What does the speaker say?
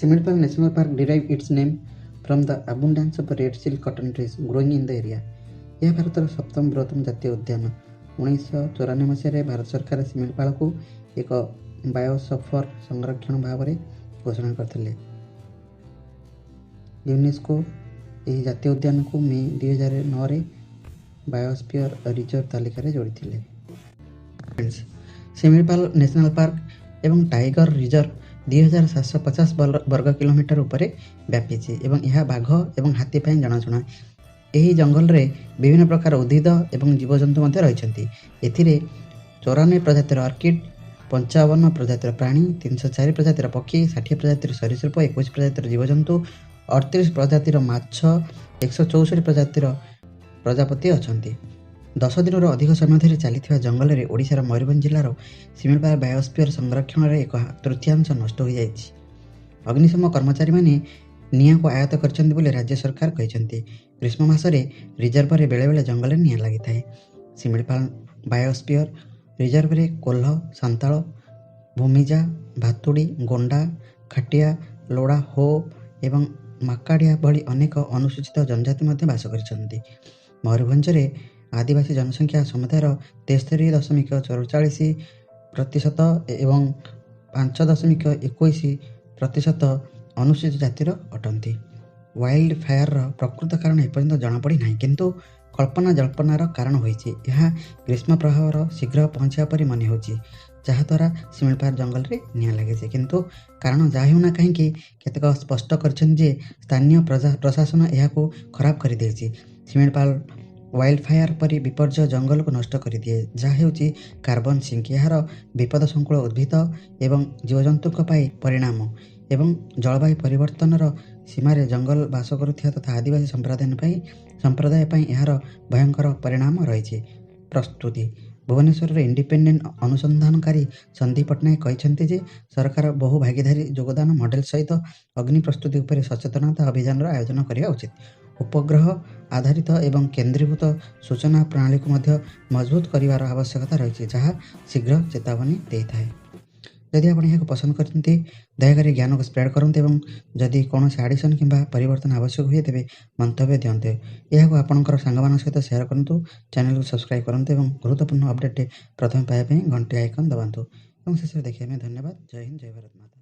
Similipal National Park derived its name from the abundance of red seal cotton trees growing in the area. यह भारतर सप्तम बृहत्तम जातीय उद्यान 1994 मसीह भारत सरकार सिमिलपाल को एक बायोस्फीयर संरक्षण भाव में घोषणा करते। यूनेस्को यह जातीय उद्यान को मे 2009 बायोस्फीयर रिजर्व तालिकार जोड़ी। सिमिलपाल नेशनल पार्क एवं टाइगर रिजर्व 2750 वर्ग किलोमीटर उपर व्यापी एवं यह बाघ एवं हाथी जनाशुना। यही जंगल में विभिन्न प्रकार उद्भिद एवं जीवजंतु रही। 94 प्रजातिर अर्किड, 55 प्रजातिर प्राणी, 304 प्रजातिर पक्षी, 60 प्रजातिर सरीसृप, 21 प्रजातिर जीवजंतु, 38 प्रजातिर माछ, 164 प्रजातिर प्रजापति अच्छा। 10 दिन अधिक समय धरी चली जंगल में ओडिशार मयूरभंज जिलार सिमिलपाल बायोस्फीयर संरक्षण में एक तृतीयांश नष्ट हो जाए। अग्निशम कर्मचारी माने निआं को आयत्त कर राज्य सरकार कहते। ग्रीष्म मासरे रिजर्व में बेले बेले जंगल में निआं लगी थाए। सिमिलपाल बायोस्फीयर रिजर्व में कोल्ह, सांताल, भूमिजा, भातुड़ी, गोंडा, खाटिया, लोड़ा, हो एवं माकाड़िया भली अनेक अनुसूचित जनजाति बास कर। मयूरभंज में आदिवासी जनसंख्या समुदायर 63.44% एवं 5.21% अनुसूचित जातिर अटंती। वाइल्ड फायर प्रकृत कारण एपर्यंत जनापड़ी ना, किंतु कल्पना जल्पनार कारण होइछि। यह ग्रीष्म प्रभावर शीघ्र पहुँचा परि मन हो, जहाद्वारा सिमिलपाल जंगल में निआं लगे। किंतु कारण जहाँ होना कहीं केतक स्पष्ट कर स्थानीय प्रशासन यह खराब कर देछि। सिमिलपाल वाइल्ड फायर परी विपर्जय जंगल को नष्ट कर दिए, जहाँ होछि कार्बन सिंक। यार विपद संकुल उद्भिद एवं जीवजंतु परिणाम एवं जलवायु परिवर्तन सीमार जंगल बास करुवा तथा आदिवासी संप्रदाय यार भयंकर परिणाम रही। प्रस्तुति भुवनेश्वर इंडिपेंडेंट अनुसंधानकारी संदीप पट्टनायक कहते जे सरकार बहु भागीदारी योगदान मॉडल सहित अग्नि प्रस्तुति उपर सचेतनता अभियान आयोजन करने उचित। उपग्रह आधारित एवं केन्द्रीभूत सूचना प्रणाली को मजबूत कर आवश्यकता रही, जहाँ शीघ्र चेतावनी देता है। जदि आप यह पसंद करते दयाकोरी ज्ञान को स्प्रेड करते और जदि कौन एडिशन कि परिवर्तन आवश्यक हुए तेज मंतव्य दिंते। यह आपंकर सांग सहित शेयर करूँ। चैनल को सब्सक्राइब करते और गुरुत्वपूर्ण अपडेट प्रथम पाइबा घंटी आइकन दबातु। शेष देखा धन्यवाद। जय हिंद, जय भारत माता।